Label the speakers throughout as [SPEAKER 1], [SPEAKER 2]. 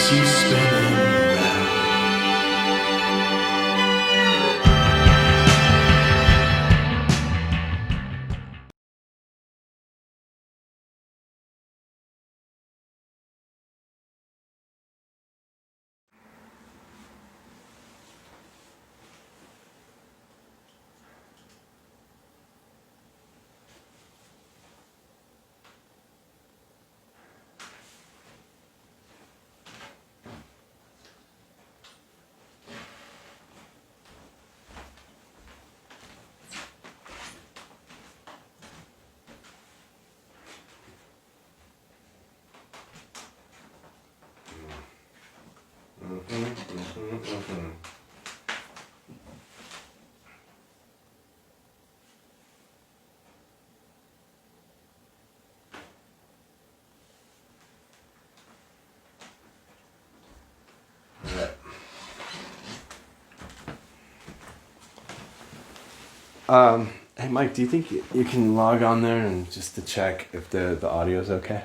[SPEAKER 1] keeps you spinning round. Hey Mike, do you think you can log on there and just to check if the audio is okay?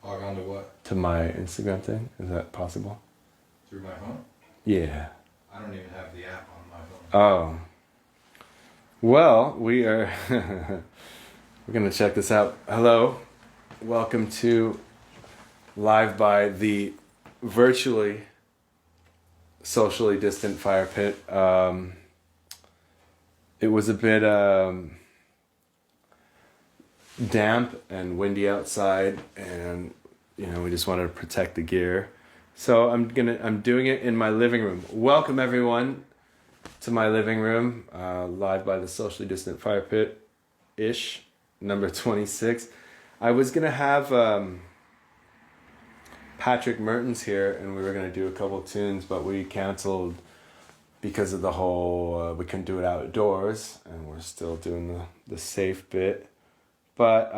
[SPEAKER 2] Log on to what?
[SPEAKER 1] To my Instagram thing? Is that possible?
[SPEAKER 2] Through my phone?
[SPEAKER 1] Yeah.
[SPEAKER 2] I don't even have the app on my phone.
[SPEAKER 1] Oh. Well, we are we're gonna check this out. Hello. Welcome to Live by the virtually socially distant fire pit. It was a bit damp and windy outside, and we just wanted to protect the gear. So I'm doing it in my living room. Welcome everyone to my living room, live by the socially distant fire pit ish, number 26. I was gonna have Patrick Mertens here, and we were gonna do a couple tunes, but we canceled because of the whole we couldn't do it outdoors, and we're still doing the safe bit. But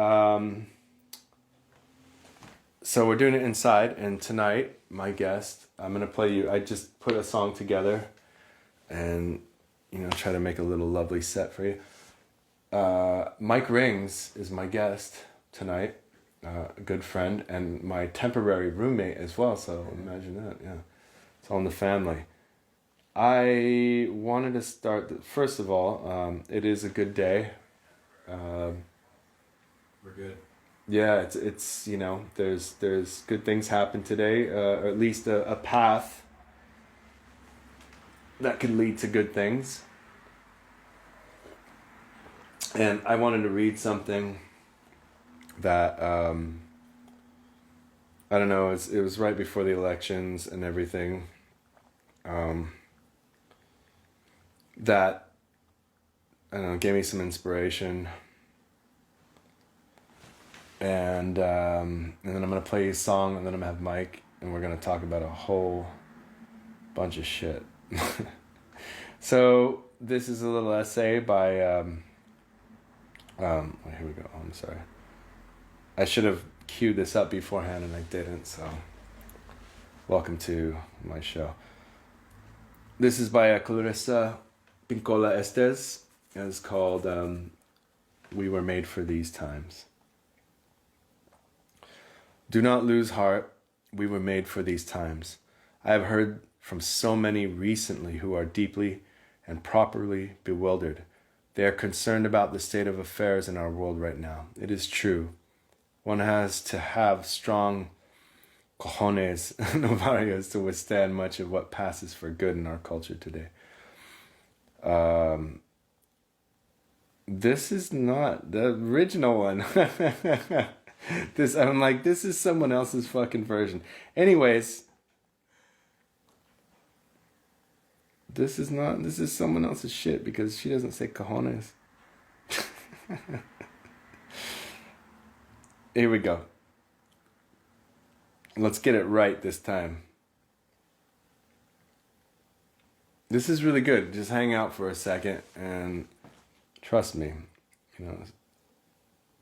[SPEAKER 1] so we're doing it inside, and tonight my guest, I'm gonna play you. I just put a song together, and try to make a little lovely set for you. Mike Rings is my guest tonight, a good friend and my temporary roommate as well. So imagine that, yeah, it's all in the family. I wanted to start, first of all, it is a good day.
[SPEAKER 2] We're good.
[SPEAKER 1] Yeah, it's there's good things happen today, or at least a path that could lead to good things. And I wanted to read something that, I don't know, it was right before the elections and everything. That, I don't know, gave me some inspiration. And then I'm going to play a song, and then I'm going to have Mike, and we're going to talk about a whole bunch of shit. So this is a little essay by, here we go. Oh, I'm sorry. I should have queued this up beforehand, and I didn't, so welcome to my show. This is by Clarissa Pinkola Estes, and it's called We Were Made for These Times. Do not lose heart, we were made for these times. I have heard from so many recently who are deeply and properly bewildered. They are concerned about the state of affairs in our world right now. It is true. One has to have strong cojones and ovarios to withstand much of what passes for good in our culture today. This is not the original one. I'm like, this is someone else's fucking version. Anyways, this is someone else's shit, because she doesn't say cojones. Here we go. Let's get it right this time. This is really good. Just hang out for a second and trust me.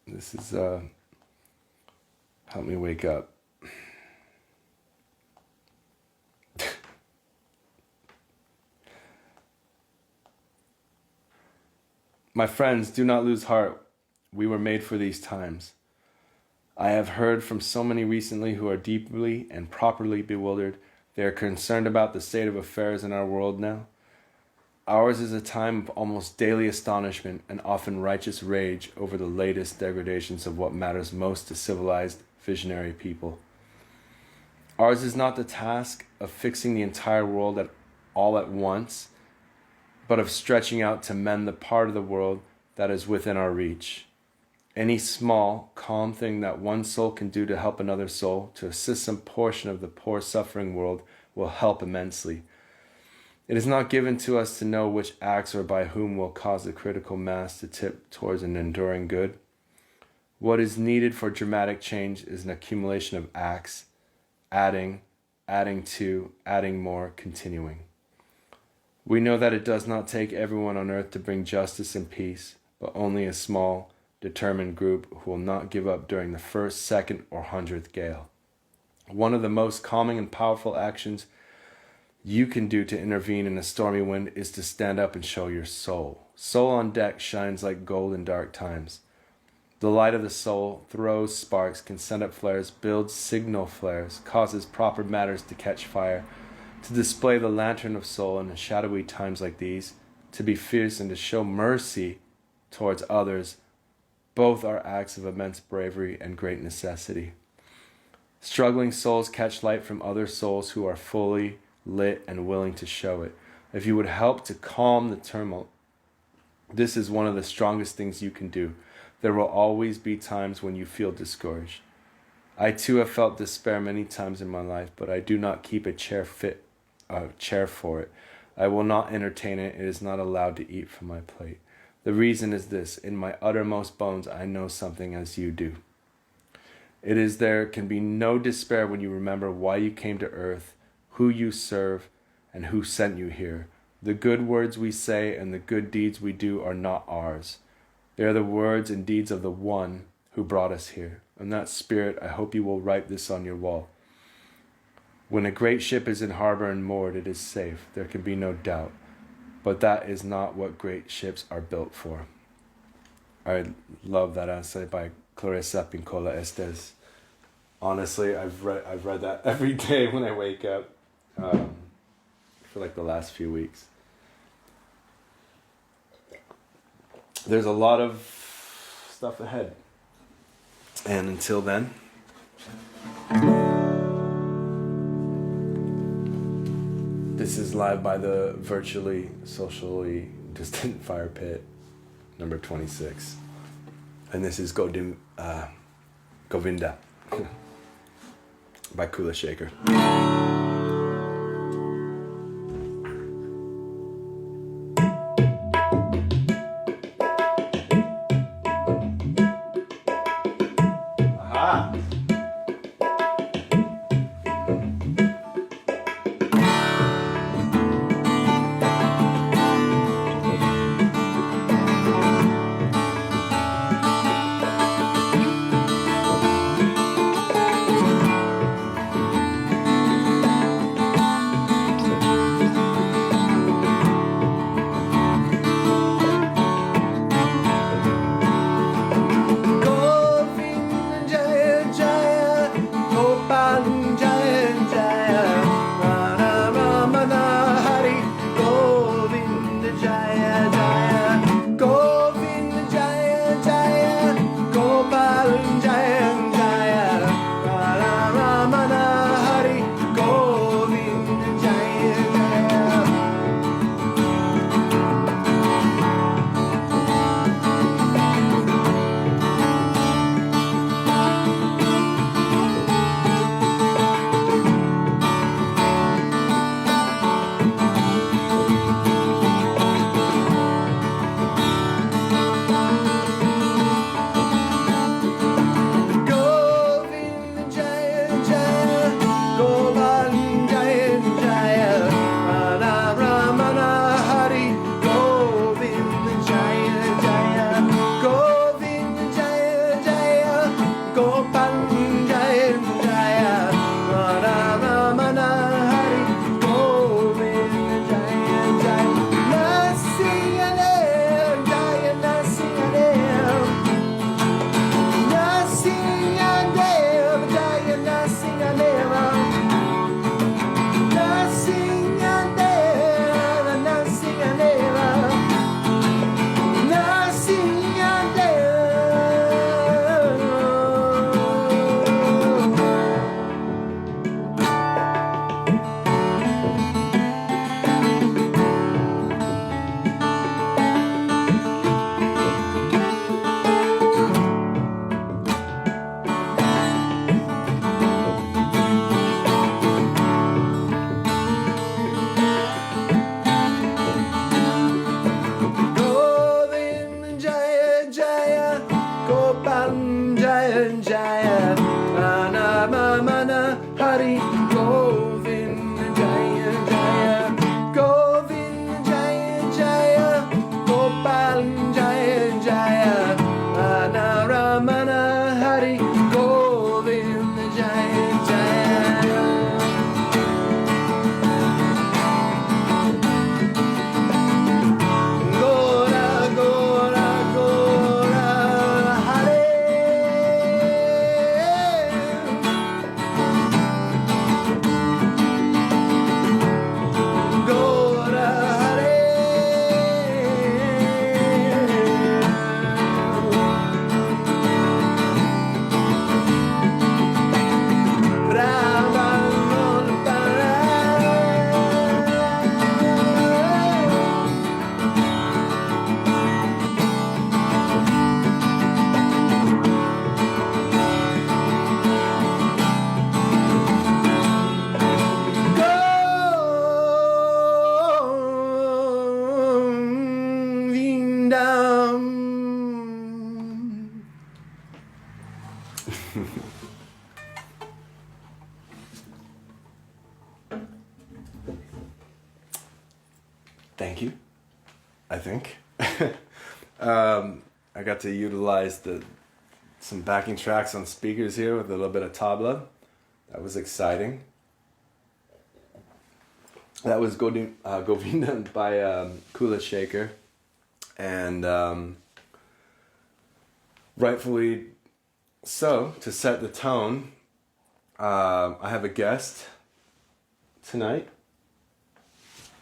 [SPEAKER 1] This is help me wake up. My friends, do not lose heart. We were made for these times. I have heard from so many recently who are deeply and properly bewildered. They are concerned about the state of affairs in our world now. Ours is a time of almost daily astonishment and often righteous rage over the latest degradations of what matters most to civilized, visionary people. Ours is not the task of fixing the entire world all at once, but of stretching out to mend the part of the world that is within our reach. Any small, calm thing that one soul can do to help another soul, to assist some portion of the poor, suffering world, will help immensely. It is not given to us to know which acts or by whom will cause the critical mass to tip towards an enduring good. What is needed for dramatic change is an accumulation of acts, adding to, adding more, continuing. We know that it does not take everyone on earth to bring justice and peace, but only a small, determined group who will not give up during the first, second, or 100th gale. One of the most calming and powerful actions you can do to intervene in a stormy wind is to stand up and show your soul. Soul on deck shines like gold in dark times. The light of the soul throws sparks, can send up flares, builds signal flares, causes proper matters to catch fire, to display the lantern of soul in shadowy times like these, to be fierce and to show mercy towards others. Both are acts of immense bravery and great necessity. Struggling souls catch light from other souls who are fully lit and willing to show it. If you would help to calm the tumult, this is one of the strongest things you can do. There will always be times when you feel discouraged. I too have felt despair many times in my life, but I do not keep a chair for it. I will not entertain it. It is not allowed to eat from my plate. The reason is this: in my uttermost bones, I know something as you do. It is there can be no despair when you remember why you came to earth, who you serve, and who sent you here. The good words we say and the good deeds we do are not ours. They are the words and deeds of the one who brought us here. In that spirit, I hope you will write this on your wall. When a great ship is in harbor and moored, it is safe. There can be no doubt. But that is not what great ships are built for. I love that essay by Clarissa Pinkola Estes. Honestly, I've read that every day when I wake up for like the last few weeks. There's a lot of stuff ahead. And until then, this is live by the virtually, socially distant Firepit, number 26. And this is Govinda by Kula Shaker. Aha! thank you. I think I got to utilize some backing tracks on speakers here with a little bit of tabla. That was exciting. That was Govinda by Kula Shaker, and rightfully so, to set the tone, I have a guest tonight,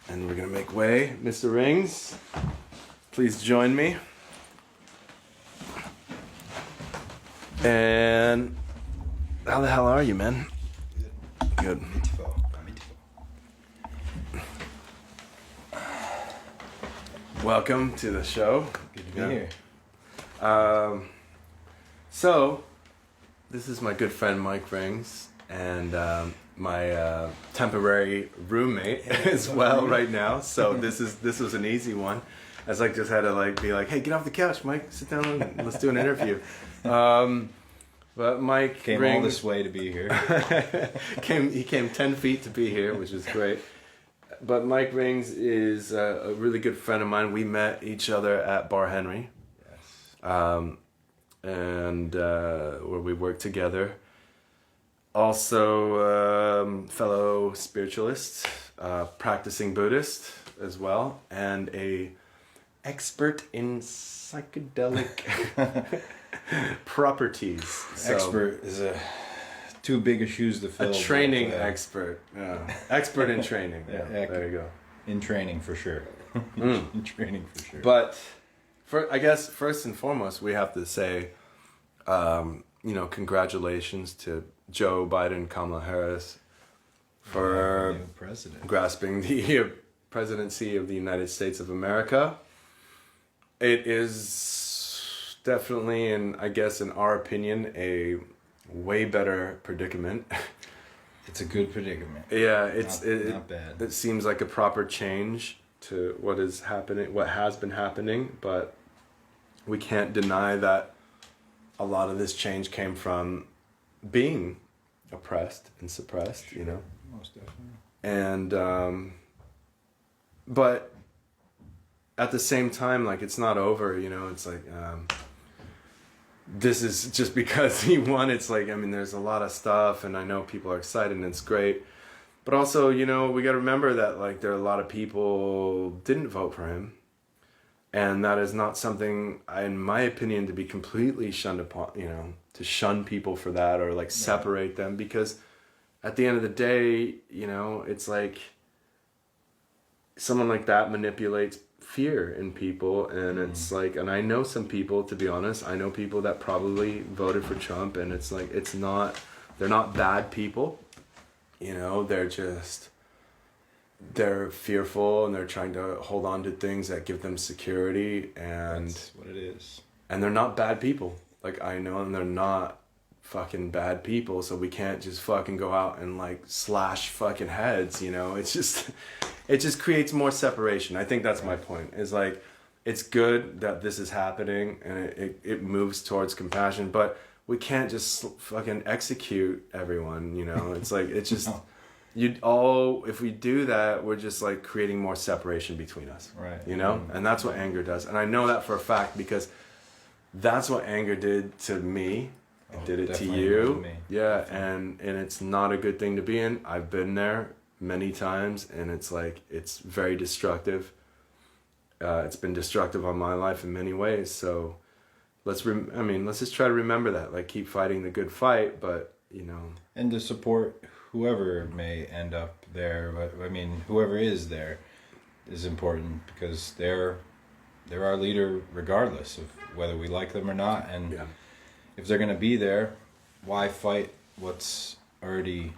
[SPEAKER 1] and we're gonna make way. Mr. Rings, please join me. And how the hell are you, man? Good. Welcome to the show.
[SPEAKER 2] Good to be here.
[SPEAKER 1] So, this is my good friend Mike Rings, and my temporary roommate as well right now. So this was an easy one, as I just had to be like, hey, get off the couch, Mike, sit down and let's do an interview. But Mike
[SPEAKER 2] Came
[SPEAKER 1] Rings,
[SPEAKER 2] all this way to be here.
[SPEAKER 1] he came 10 feet to be here, which is great. But Mike Rings is a really good friend of mine. We met each other at Bar Henry.
[SPEAKER 2] Yes.
[SPEAKER 1] And where we worked together. Also, fellow spiritualist, practicing Buddhist as well, and a expert in psychedelic properties. So,
[SPEAKER 2] Expert is too big a shoes to fill.
[SPEAKER 1] a training expert. Yeah. Expert in training. Yeah, there you go.
[SPEAKER 2] In training for sure.
[SPEAKER 1] Mm.
[SPEAKER 2] In training for sure.
[SPEAKER 1] But I guess first and foremost, we have to say, congratulations to Joe Biden, Kamala Harris for
[SPEAKER 2] new president.
[SPEAKER 1] grasping the presidency of the United States of America. It is definitely, and I guess in our opinion, a way better predicament.
[SPEAKER 2] It's a good predicament.
[SPEAKER 1] Yeah,
[SPEAKER 2] not bad.
[SPEAKER 1] It seems like a proper change to what is happening, what has been happening, but we can't deny that a lot of this change came from being oppressed and suppressed,
[SPEAKER 2] Most definitely.
[SPEAKER 1] And but at the same time, it's not over, it's like this is just because he won. It's there's a lot of stuff, and I know people are excited and it's great, but also, we got to remember that there are a lot of people didn't vote for him. And that is not something, in my opinion, to be completely shunned upon, to shun people for that or separate them, because at the end of the day, it's like someone like that manipulates fear in people. And it's and I know some people, to be honest, I know people that probably voted for Trump, and it's they're not bad people, they're fearful, and they're trying to hold on to things that give them security, and
[SPEAKER 2] that's what it is.
[SPEAKER 1] And they're not bad people. I know, and they're not fucking bad people, so we can't just fucking go out and slash fucking heads, it just creates more separation. I think that's my point, is it's good that this is happening, and it moves towards compassion, but we can't just fucking execute everyone, it's just
[SPEAKER 2] No.
[SPEAKER 1] If we do that, we're just creating more separation between us,
[SPEAKER 2] Right.
[SPEAKER 1] And that's what anger does. And I know that for a fact, because that's what anger did to me. It did it to
[SPEAKER 2] definitely
[SPEAKER 1] you.
[SPEAKER 2] to me.
[SPEAKER 1] Yeah. And it's not a good thing to be in. I've been there many times, and it's very destructive. It's been destructive on my life in many ways. So let's just try to remember that, keep fighting the good fight, but
[SPEAKER 2] And to support whoever may end up there, but whoever is there is important, because they're our leader regardless of whether we like them or not. And if they're going to be there, why fight what's already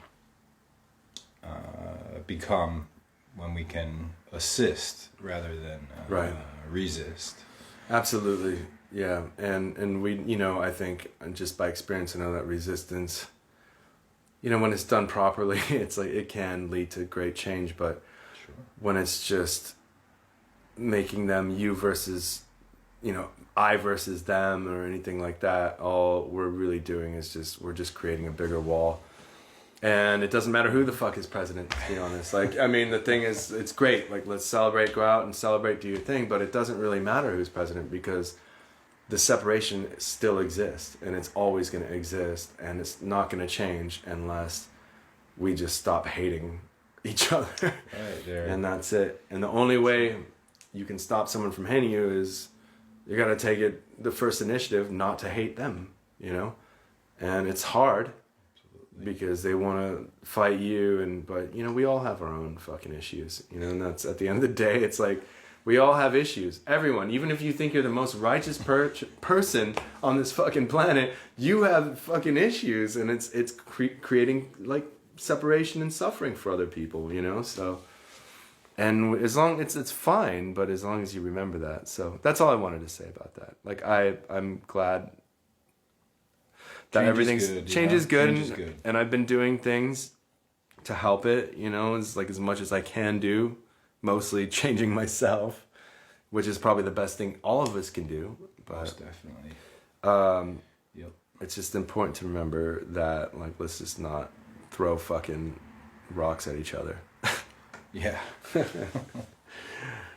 [SPEAKER 2] become, when we can assist rather than resist?
[SPEAKER 1] Absolutely. Yeah. And we, I think, and just by experience, I know that resistance, when it's done properly, it's it can lead to great change. But
[SPEAKER 2] Sure.
[SPEAKER 1] when it's just making them you versus, I versus them or anything like that, all we're really doing is we're just creating a bigger wall. And it doesn't matter who the fuck is president, to be honest. Like, I mean, the thing is, it's great. Like, let's celebrate, go out and celebrate, do your thing. But it doesn't really matter who's president because the separation still exists. And it's always going to exist. And it's not going to change unless we just stop hating each other.
[SPEAKER 2] Right there.
[SPEAKER 1] And that's it. And the only way you can stop someone from hating you is you got to take the first initiative not to hate them, you know? And it's hard. Because they want to fight you, but you know, we all have our own fucking issues, you know, and that's at the end of the day, it's like we all have issues. Everyone, even if you think you're the most righteous person on this fucking planet, you have fucking issues, and it's creating like separation and suffering for other people, you know. So, and as long it's fine, but as long as you remember that. So that's all I wanted to say about that. Like I'm glad that everything's change is good, and I've been doing things to help it, you know, as much as I can do, mostly changing myself, which is probably the best thing all of us can do. But
[SPEAKER 2] most definitely.
[SPEAKER 1] Yep. It's just important to remember that, like, let's just not throw fucking rocks at each other.
[SPEAKER 2] Yeah.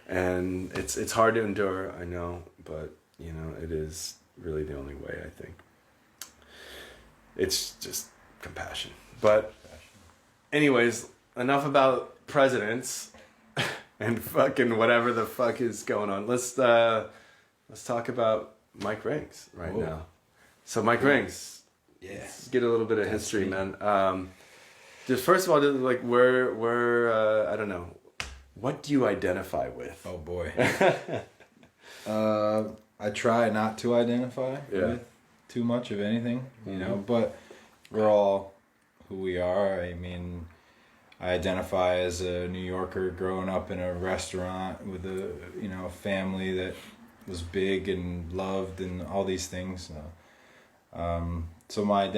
[SPEAKER 1] And it's hard to endure, I know, but you know, it is really the only way, I think. It's just compassion. But anyways, enough about presidents and fucking whatever the fuck is going on. Let's talk about Mike Rings right now. So Mike Rings. Yeah. Let's get a little bit of history, man. Just first of all, like where I don't know. What do you identify with?
[SPEAKER 2] Oh boy. I try not to identify with too much of anything, you know, but we're all who we are. I mean, I identify as a New Yorker growing up in a restaurant with a, you know, family that was big and loved and all these things. So my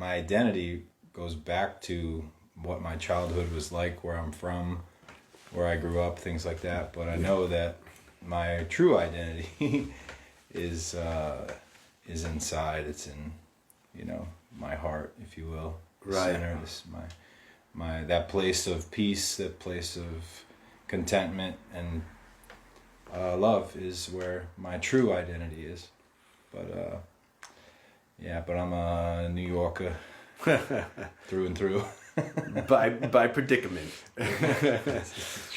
[SPEAKER 2] identity goes back to what my childhood was like, where I'm from, where I grew up, things like that. But I know that my true identity is inside. It's in, you know, my heart, if you will.
[SPEAKER 1] Right.
[SPEAKER 2] Center. This my that place of peace, that place of contentment and love is where my true identity is. But but I'm a New Yorker through and through.
[SPEAKER 1] by predicament.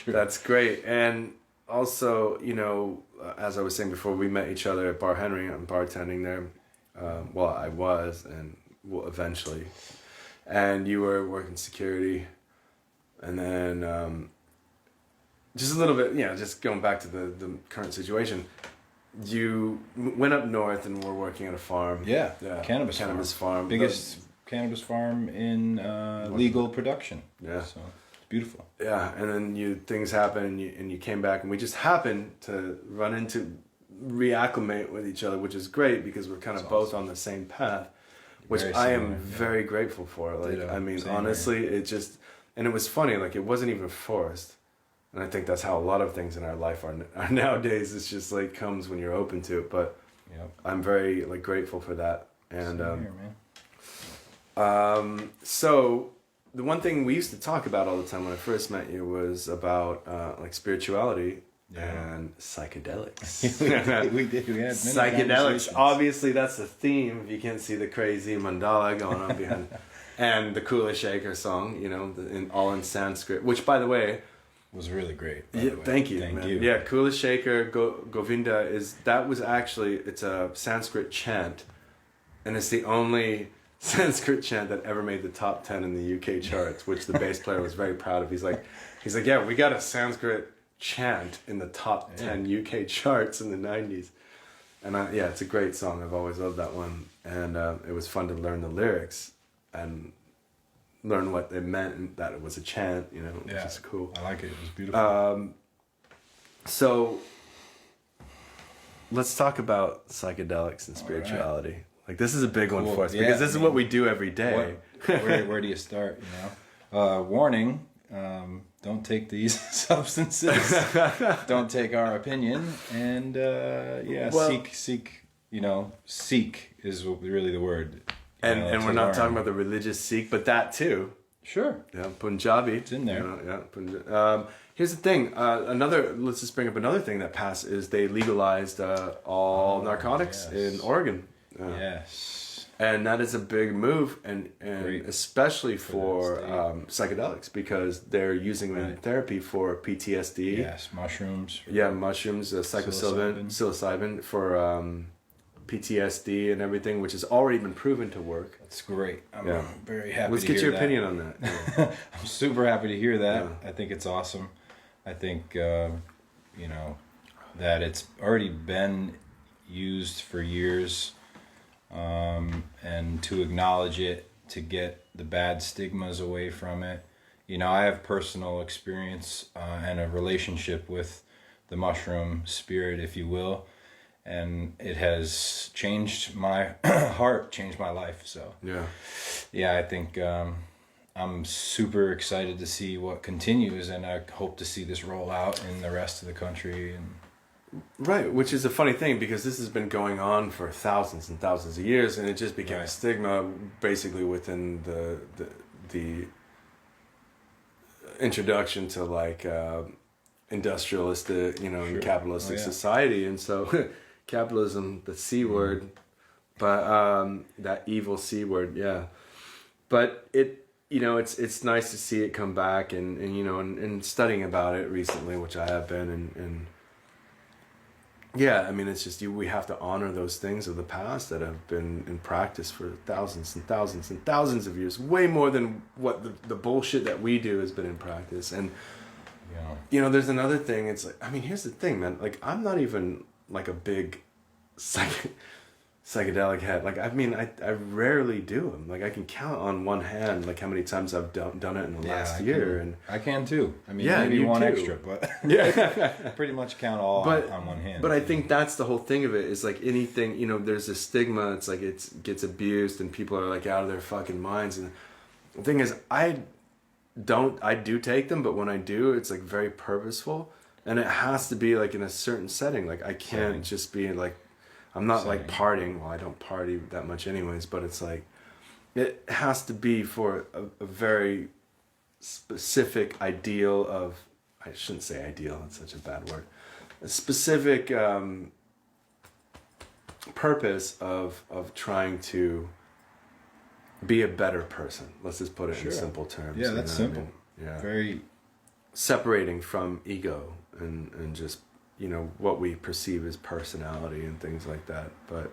[SPEAKER 1] That's great. And also, you know, as I was saying before, we met each other at Bar Henry. I'm bartending there. Well, I was, and eventually. And you were working security. And then just a little bit, you know, just going back to the current situation. You went up north and were working at a farm.
[SPEAKER 2] Yeah.
[SPEAKER 1] Cannabis farm.
[SPEAKER 2] Biggest cannabis farm in legal production.
[SPEAKER 1] Yeah.
[SPEAKER 2] So it's beautiful.
[SPEAKER 1] Yeah, and then things happen and you came back, and we just happened to reacclimate with each other, which is great because we're kind of both on the same path, which I am very grateful for. Like, I mean, honestly, it just, and it was funny, like it wasn't even forced. And I think that's how a lot of things in our life are nowadays. It's just like comes when you're open to it. But I'm very like grateful for that. And
[SPEAKER 2] here, man.
[SPEAKER 1] So the one thing we used to talk about all the time when I first met you was about like spirituality and psychedelics.
[SPEAKER 2] we did. We had many
[SPEAKER 1] psychedelics. Obviously, that's the theme. If you can't see the crazy mandala going on behind, and the Kula Shaker song, you know, all in Sanskrit. Which, by the way,
[SPEAKER 2] was really great.
[SPEAKER 1] Yeah, thank you, man. Yeah, Kula Shaker Govinda it's a Sanskrit chant, and it's the only Sanskrit chant that ever made the top 10 in the UK charts, which the bass player was very proud of. He's like, yeah, we got a Sanskrit chant in the top 10 UK charts in the 90s. And it's a great song. I've always loved that one. And it was fun to learn the lyrics and learn what they meant and that it was a chant, you know, which is cool.
[SPEAKER 2] I like it. It was beautiful.
[SPEAKER 1] So let's talk about psychedelics and spirituality. Right. Like, this is a big one for us because this is what we do every day.
[SPEAKER 2] Where do you start, you know? Warning, don't take these substances. Don't take our opinion. And, seek, you know, seek is really the word.
[SPEAKER 1] And we're not talking about the religious seek, but that too.
[SPEAKER 2] Sure.
[SPEAKER 1] Yeah, Punjabi.
[SPEAKER 2] It's in there.
[SPEAKER 1] Here's the thing. Let's just bring up another thing that passed is they legalized all narcotics in Oregon.
[SPEAKER 2] Yes.
[SPEAKER 1] And that is a big move, and
[SPEAKER 2] Great.
[SPEAKER 1] especially for psychedelics, because they're using them in therapy for PTSD.
[SPEAKER 2] Yes, mushrooms.
[SPEAKER 1] Yeah, mushrooms, psilocybin for PTSD and everything, which has already been proven to work.
[SPEAKER 2] That's great. I'm very happy
[SPEAKER 1] Let's
[SPEAKER 2] to
[SPEAKER 1] get
[SPEAKER 2] hear
[SPEAKER 1] your
[SPEAKER 2] that.
[SPEAKER 1] opinion on that. Yeah.
[SPEAKER 2] I'm super happy to hear that.
[SPEAKER 1] Yeah.
[SPEAKER 2] I think it's awesome. I think, that it's already been used for years, and to acknowledge it, to get the bad stigmas away from it. I have personal experience and a relationship with the mushroom spirit, if you will, and it has changed my heart, changed my life. So I think I'm super excited to see what continues, and I hope to see this roll out in the rest of the country. And
[SPEAKER 1] right, which is a funny thing because this has been going on for thousands and thousands of years, and it just became a stigma basically within the introduction to like industrialistic, and capitalistic society, and so capitalism, the C word, but that evil C word, but it's nice to see it come back, and studying about it recently, which I have been, and it's just we have to honor those things of the past that have been in practice for thousands and thousands and thousands of years, way more than what the bullshit that we do has been in practice. And there's another thing. It's like, here's the thing, man. Like, I'm not even like a big psychedelic head. Like, I rarely do them. Like, I can count on one hand like how many times I've done it in the last year. And
[SPEAKER 2] I can too. Maybe one extra, but pretty much count all on one hand.
[SPEAKER 1] But I think that's the whole thing of it, is like anything, there's a stigma. It's like it gets abused and people are like out of their fucking minds. And the thing is, I do take them, but when I do, it's like very purposeful, and it has to be like in a certain setting. Like, I can't just be like, I'm not like partying. Well, I don't party that much anyways, but it's like, it has to be for a very specific ideal of, I shouldn't say ideal, that's such a bad word, a specific purpose of trying to be a better person. Let's just put it in simple terms.
[SPEAKER 2] Yeah, that's simple.
[SPEAKER 1] Yeah.
[SPEAKER 2] Very
[SPEAKER 1] separating from ego and just, what we perceive as personality and things like that. But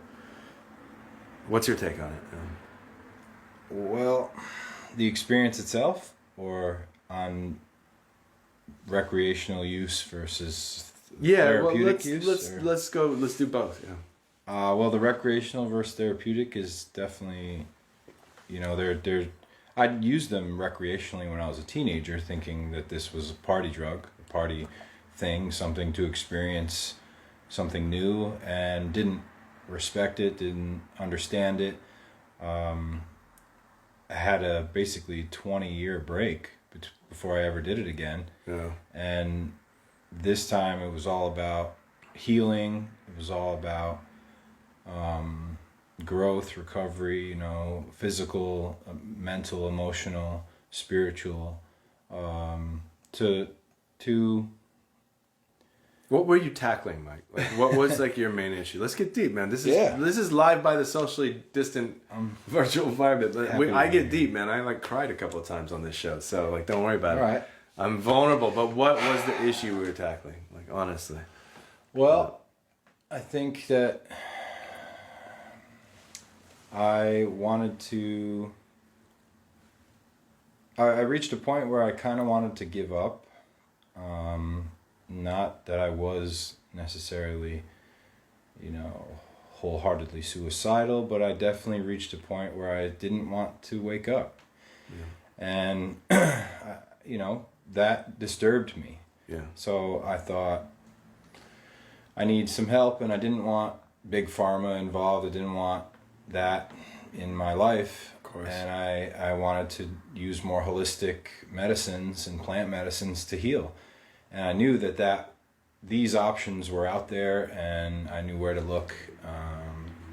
[SPEAKER 1] what's your take on it?
[SPEAKER 2] Well, the experience itself, or on recreational use versus therapeutic use?
[SPEAKER 1] Let's do both. Yeah.
[SPEAKER 2] Well, the recreational versus therapeutic is definitely, I'd used them recreationally when I was a teenager, thinking that this was a party drug, a party thing, something to experience something new, and didn't respect it, didn't understand it. I had a basically 20-year break before I ever did it again.
[SPEAKER 1] Yeah.
[SPEAKER 2] And this time it was all about healing. It was all about growth, recovery, physical, mental, emotional, spiritual, to
[SPEAKER 1] What were you tackling, Mike? Like, what was like your main issue? Let's get deep, man. This is live by the socially distant virtual environment. I get deep, man. I like cried a couple of times on this show, so like don't worry about it.
[SPEAKER 2] All right.
[SPEAKER 1] I'm vulnerable, but what was the issue we were tackling? Like, honestly.
[SPEAKER 2] Well, I think that I wanted to. I reached a point where I kind of wanted to give up. Not that I was necessarily, wholeheartedly suicidal, but I definitely reached a point where I didn't want to wake up. Yeah. And, that disturbed me.
[SPEAKER 1] Yeah.
[SPEAKER 2] So I thought, I need some help, and I didn't want big pharma involved. I didn't want that in my life. Of course. And I wanted to use more holistic medicines and plant medicines to heal. And I knew that these options were out there, and I knew where to look.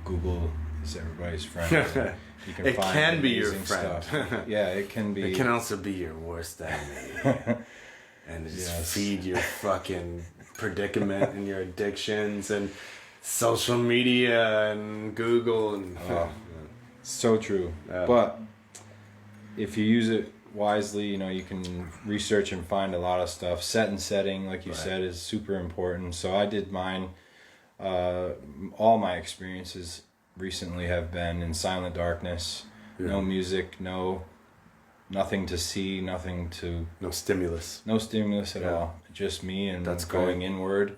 [SPEAKER 2] Google is everybody's friend. And you can
[SPEAKER 1] It
[SPEAKER 2] find
[SPEAKER 1] can be your
[SPEAKER 2] amazing
[SPEAKER 1] friend.
[SPEAKER 2] stuff. Yeah, it can be.
[SPEAKER 1] It can also be your worst enemy. And just
[SPEAKER 2] Yes.
[SPEAKER 1] feed your fucking predicament and your addictions and social media and Google and
[SPEAKER 2] So true. But if you use it wisely, you know, you can research and find a lot of stuff. Set and setting, like you said, is super important. So I did mine. All my experiences recently have been in silent darkness. Yeah. No music, nothing to see,
[SPEAKER 1] no stimulus
[SPEAKER 2] at all. Just me and
[SPEAKER 1] that's
[SPEAKER 2] going
[SPEAKER 1] great.
[SPEAKER 2] Inward.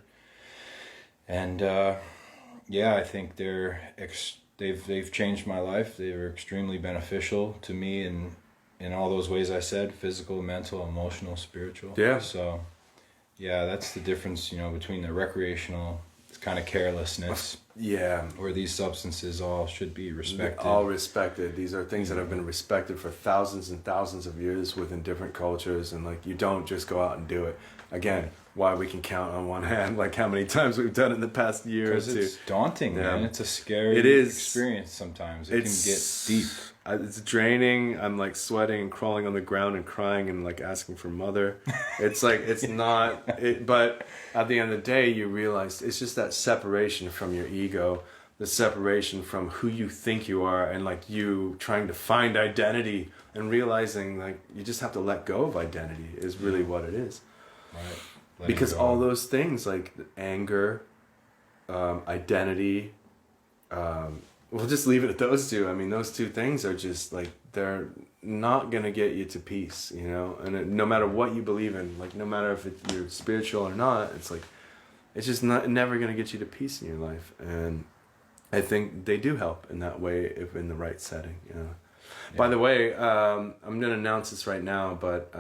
[SPEAKER 2] And I think they've changed my life. They were extremely beneficial to me in all those ways I said: physical, mental, emotional, spiritual.
[SPEAKER 1] Yeah.
[SPEAKER 2] So that's the difference, you know, between the recreational kind of carelessness.
[SPEAKER 1] Yeah.
[SPEAKER 2] Where these substances all should be respected.
[SPEAKER 1] All respected. These are things that have been respected for thousands and thousands of years within different cultures, and like you don't just go out and do it. Again, why we can count on one hand like how many times we've done it in the past year or two.
[SPEAKER 2] It's daunting, man. It's a scary experience sometimes. It can get deep.
[SPEAKER 1] It's draining. I'm like sweating and crawling on the ground and crying and like asking for mother. It's like, it's not, but at the end of the day, you realize it's just that separation from your ego, the separation from who you think you are, and like you trying to find identity and realizing like you just have to let go of identity is really what it is.
[SPEAKER 2] Right.
[SPEAKER 1] Because all those things like anger, identity, we'll just leave it at those two. I mean, those two things are just like, they're not going to get you to peace, you know? And no matter what you believe in, like no matter if you're spiritual or not, it's like, it's just never going to get you to peace in your life. And I think they do help in that way if in the right setting, you know? Yeah. By the way, I'm going to announce this right now, but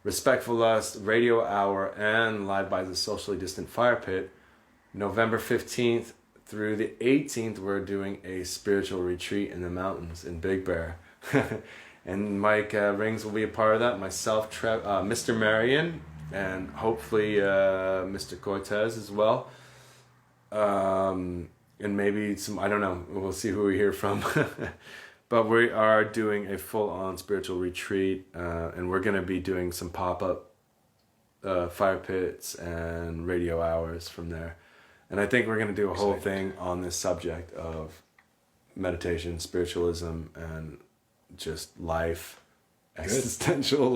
[SPEAKER 1] Respectful Lust, Radio Hour, and Live by the Socially Distant Firepit, November 15th, through the 18th, we're doing a spiritual retreat in the mountains in Big Bear. And Mike Rings will be a part of that. Myself, Mr. Marion, and hopefully Mr. Cortez as well. And maybe some, I don't know, we'll see who we hear from. But we are doing a full-on spiritual retreat, and we're going to be doing some pop-up fire pits and radio hours from there. And I think we're going to do a whole thing on this subject of meditation, spiritualism, and just life, existential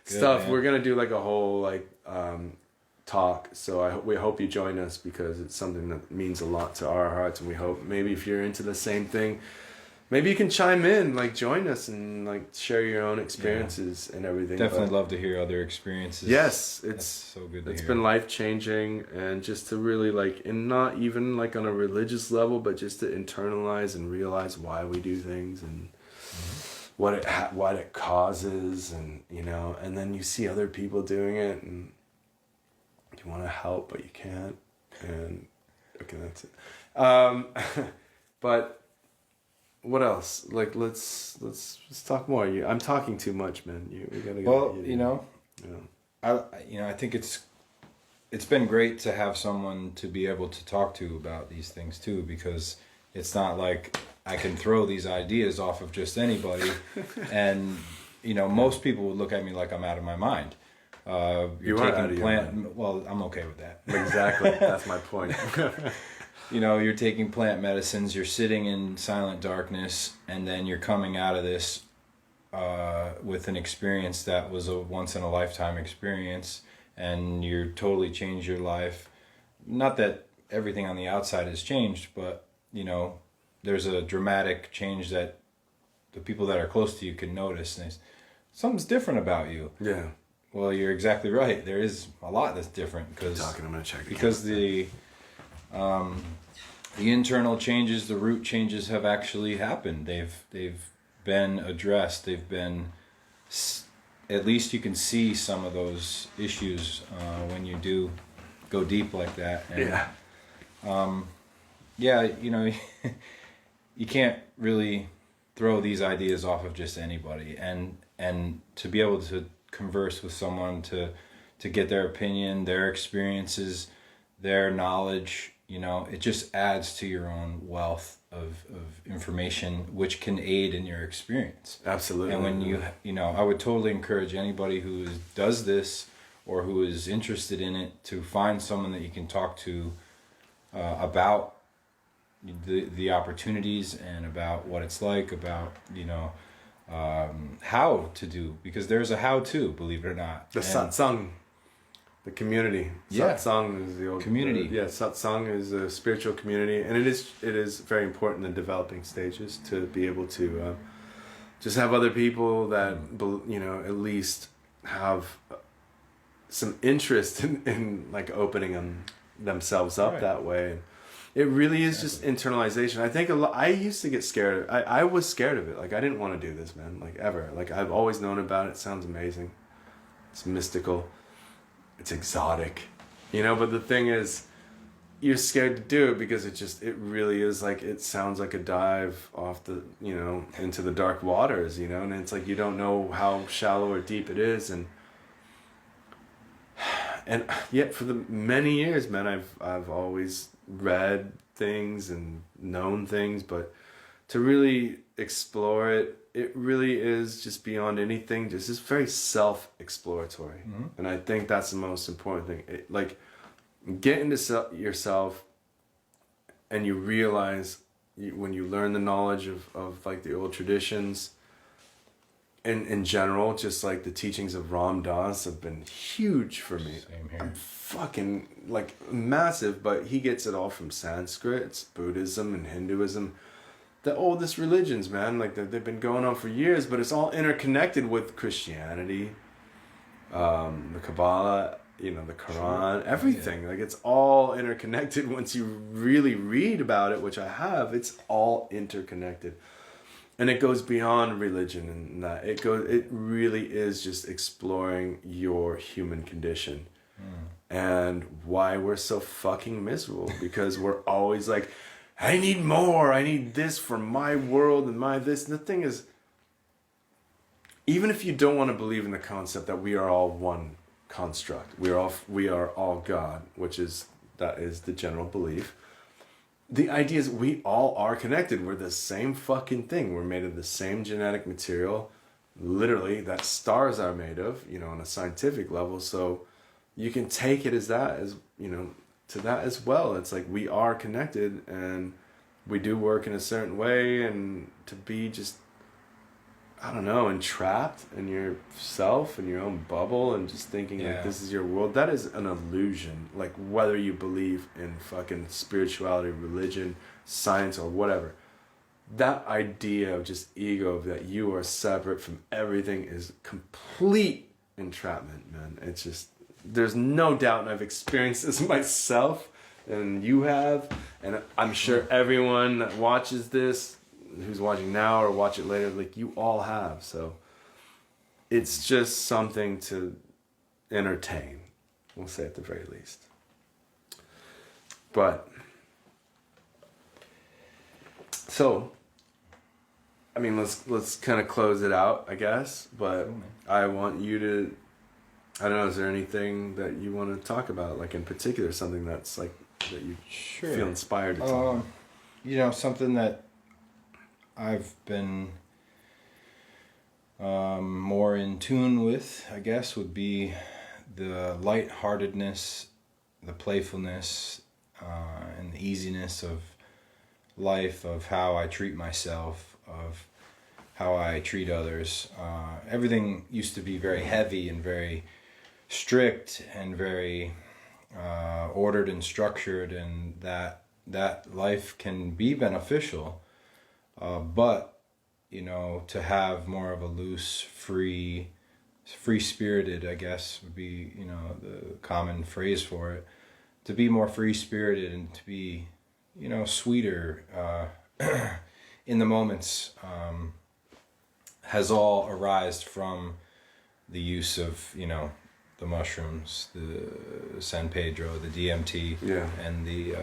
[SPEAKER 1] stuff. Man. We're going to do like a whole talk. So we hope you join us, because it's something that means a lot to our hearts. And we hope maybe if you're into the same thing, maybe you can chime in, like join us and like share your own experiences and everything.
[SPEAKER 2] Definitely love to hear other experiences.
[SPEAKER 1] Yes,
[SPEAKER 2] That's so good to hear.
[SPEAKER 1] It's been life-changing, and just to really like, and not even like on a religious level, but just to internalize and realize why we do things and what it causes, and you know, and then you see other people doing it and you want to help but you can't, and okay, that's it. But what else? Like, let's talk more. I'm talking too much, man. We gotta go.
[SPEAKER 2] Well, you know, I think it's been great to have someone to be able to talk to about these things too, because it's not like I can throw these ideas off of just anybody, and you know, most people would look at me like I'm out of my mind. You're taking plant. Well, I'm okay with that.
[SPEAKER 1] Exactly, that's my point.
[SPEAKER 2] You know, you're taking plant medicines, you're sitting in silent darkness, and then you're coming out of this with an experience that was a once-in-a-lifetime experience, and you totally changed your life. Not that everything on the outside has changed, but, you know, there's a dramatic change that the people that are close to you can notice. And something's different about you.
[SPEAKER 1] Yeah.
[SPEAKER 2] Well, you're exactly right. There is a lot that's different.
[SPEAKER 1] I'm gonna check
[SPEAKER 2] because the internal changes, the root changes have actually happened. They've been addressed. They've been, at least you can see some of those issues when you do go deep like that. And, you know, you can't really throw these ideas off of just anybody, and to be able to converse with someone, to get their opinion, their experiences, their knowledge, it just adds to your own wealth of information, which can aid in your experience.
[SPEAKER 1] Absolutely.
[SPEAKER 2] And when I would totally encourage anybody who does this or who is interested in it to find someone that you can talk to about the opportunities and about what it's like, about how to do, because there's a how to, believe it or not.
[SPEAKER 1] The satsang, the community.
[SPEAKER 2] Yeah.
[SPEAKER 1] Satsang is the old
[SPEAKER 2] community.
[SPEAKER 1] Satsang is a spiritual community, and it is very important in developing stages to be able to just have other people that at least have some interest in like opening themselves up
[SPEAKER 2] Right.
[SPEAKER 1] that way. It really is just internalization. I think I used to get scared. I was scared of it. Like, I didn't want to do this, man. Like, ever. Like, I've always known about it. It sounds amazing. It's mystical. It's exotic. But the thing is, you're scared to do it because it really is like, it sounds like a dive off the, into the dark waters, and it's like, you don't know how shallow or deep it is. And yet for the many years, man, I've always read things and known things, but to really explore it, it really is just beyond anything. Just it's very self-exploratory.
[SPEAKER 2] Mm-hmm.
[SPEAKER 1] And I think that's the most important thing. Like, get into yourself, and you realize when you learn the knowledge of like the old traditions, in general, just like the teachings of Ram Dass have been huge for me.
[SPEAKER 2] Same here.
[SPEAKER 1] I'm fucking like massive, but he gets it all from Sanskrit. It's Buddhism and Hinduism, the oldest religions, man. Like they've been going on for years, but it's all interconnected with Christianity, the Kabbalah, the Quran, everything. Like, it's all interconnected. Once you really read about it, which I have, it's all interconnected. And it goes beyond religion, and that it really is just exploring your human condition and why we're so fucking miserable, because we're always like, I need more, I need this for my world and my this. And the thing is, even if you don't want to believe in the concept that we are all one construct, we are all God, that is the general belief. The idea is we all are connected. We're the same fucking thing. We're made of the same genetic material, literally, that stars are made of, on a scientific level. So you can take it as that, to that as well. It's like we are connected, and we do work in a certain way, and to be just, I don't know, entrapped in yourself and your own bubble and just thinking like this is your world, that is an illusion. Like, whether you believe in fucking spirituality, religion, science, or whatever, that idea of just ego, that you are separate from everything, is complete entrapment, man. It's just, there's no doubt, and I've experienced this myself, and you have, and I'm sure everyone that watches this, who's watching now or watch it later, like, you all have. So it's just something to entertain, we'll say, at the very least. But so I mean, let's kind of close it out, I guess. But I want you to, I don't know, is there anything that you want to talk about, like in particular, something that's like that you feel inspired to talk about?
[SPEAKER 2] Something that I've been more in tune with, I guess, would be the lightheartedness, the playfulness, and the easiness of life, of how I treat myself, of how I treat others. Everything used to be very heavy and very strict and very ordered and structured, and that life can be beneficial. But, to have more of a loose, free-spirited, I guess, would be, the common phrase for it. To be more free-spirited and to be, sweeter in the moments has all arisen from the use of, the mushrooms, the San Pedro, the DMT, and the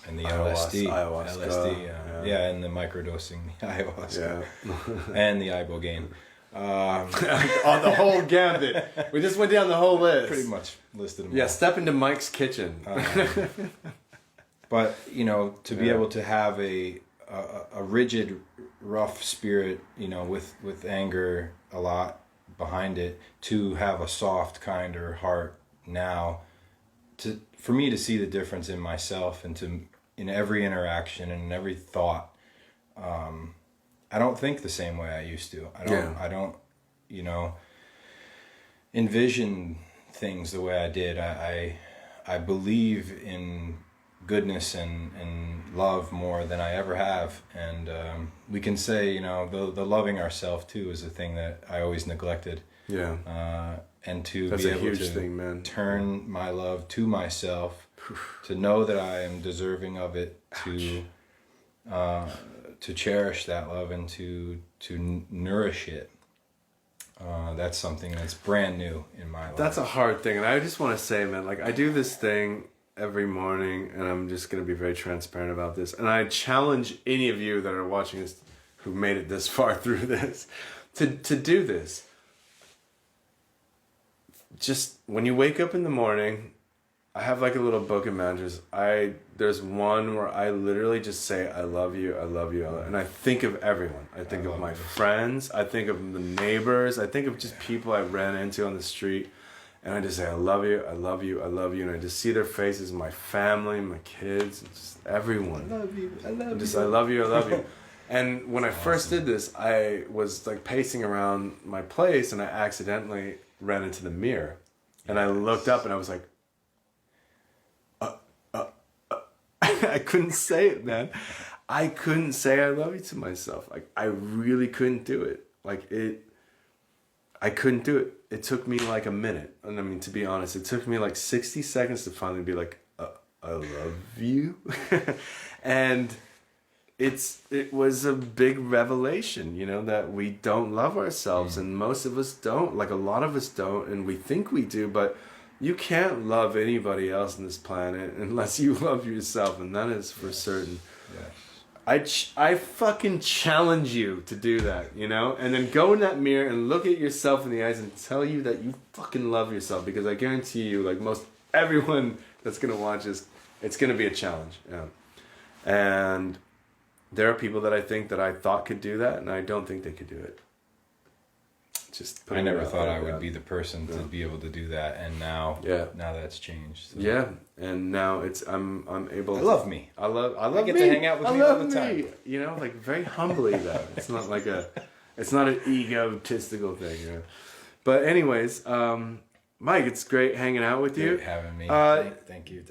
[SPEAKER 2] LSD,
[SPEAKER 1] ayahuasca,
[SPEAKER 2] and the microdosing, the ayahuasca, and the ibogaine.
[SPEAKER 1] On the whole gambit. We just went down the whole list.
[SPEAKER 2] Pretty much listed them.
[SPEAKER 1] Yeah,
[SPEAKER 2] all.
[SPEAKER 1] step into Mike's kitchen.
[SPEAKER 2] But to be able to have a rigid, rough spirit, with anger a lot behind it, to have a soft, kinder heart now, for me to see the difference in myself and in every interaction and in every thought. I don't think the same way I used to. I don't envision things the way I did. I believe in goodness and love more than I ever have. And we can say, the loving ourselves too is a thing that I always neglected.
[SPEAKER 1] Yeah.
[SPEAKER 2] And to
[SPEAKER 1] That's
[SPEAKER 2] be
[SPEAKER 1] a
[SPEAKER 2] able
[SPEAKER 1] huge
[SPEAKER 2] to
[SPEAKER 1] thing, man.
[SPEAKER 2] turn my love to myself, to know that I am deserving of it, to cherish that love and to nourish it. That's something that's brand new in my life.
[SPEAKER 1] That's a hard thing. And I just want to say, man, like I do this thing every morning, and I'm just going to be very transparent about this. And I challenge any of you that are watching this who made it this far through this to do this. Just when you wake up in the morning, I have like a little book of mantras. There's one where I literally just say, I love you, I love you. And I think of everyone. I think of my friends. I think of the neighbors. I think of just people I ran into on the street. And I just say, I love you, I love you, I love you. And I just see their faces, my family, my kids, just everyone.
[SPEAKER 2] I love you, I love you.
[SPEAKER 1] Just, I love you, I love you. And when I first did this, I was like pacing around my place and I accidentally ran into the mirror. And I looked up and I was like, I couldn't say it, man. I couldn't say I love you to myself. Like, I really couldn't do it. I couldn't do it. It took me like a minute. And I mean, to be honest, it took me like 60 seconds to finally be like, I love you. And it was a big revelation, that we don't love ourselves. And most of us don't. Like, a lot of us don't. And we think we do, but you can't love anybody else on this planet unless you love yourself, and that is for certain. Yes. I fucking challenge you to do that, and then go in that mirror and look at yourself in the eyes and tell you that you fucking love yourself, because I guarantee you, like most everyone that's gonna watch this, it's gonna be a challenge. Yeah. And there are people that I think that I thought could do that, and I don't think they could do it.
[SPEAKER 2] I never thought I would be the person to be able to do that, and now that's changed. So.
[SPEAKER 1] Yeah, and now I'm able.
[SPEAKER 2] I love me.
[SPEAKER 1] I love
[SPEAKER 2] I get
[SPEAKER 1] me.
[SPEAKER 2] to hang out with me all the time.
[SPEAKER 1] Like very humbly though. It's not like it's not an egotistical thing. But anyways, Mike, it's great hanging out with you.
[SPEAKER 2] Great having me. Thank you.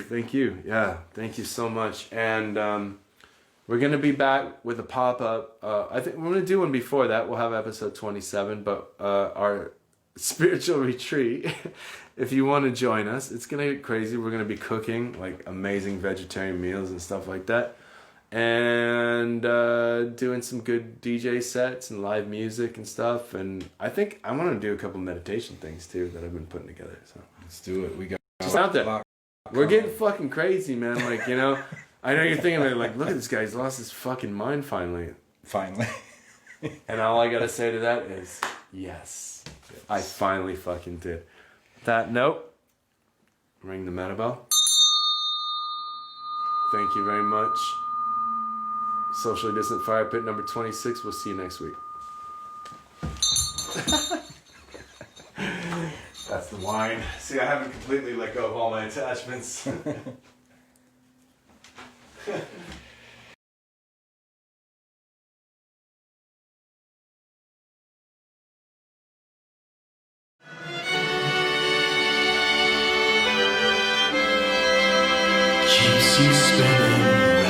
[SPEAKER 1] Thank you. Yeah, thank you so much. And we're going to be back with a pop-up. I think we're going to do one before that. We'll have episode 27, but our spiritual retreat, if you want to join us, it's going to get crazy. We're going to be cooking like amazing vegetarian meals and stuff like that. And doing some good DJ sets and live music and stuff. And I think I want to do a couple meditation things too that I've been putting together. So
[SPEAKER 2] let's do it. We got
[SPEAKER 1] just out there. We're getting fucking crazy, man. Like, I know you're thinking, like, look at this guy. He's lost his fucking mind finally.
[SPEAKER 2] Finally.
[SPEAKER 1] And all I got to say to that is, yes. I finally fucking did. That note, ring the meta bell. Thank you very much. Socially Distant Fire Pit number 26. We'll see you next week. That's the wine. See, I haven't completely let go of all my attachments.
[SPEAKER 3] Keeps you spinning.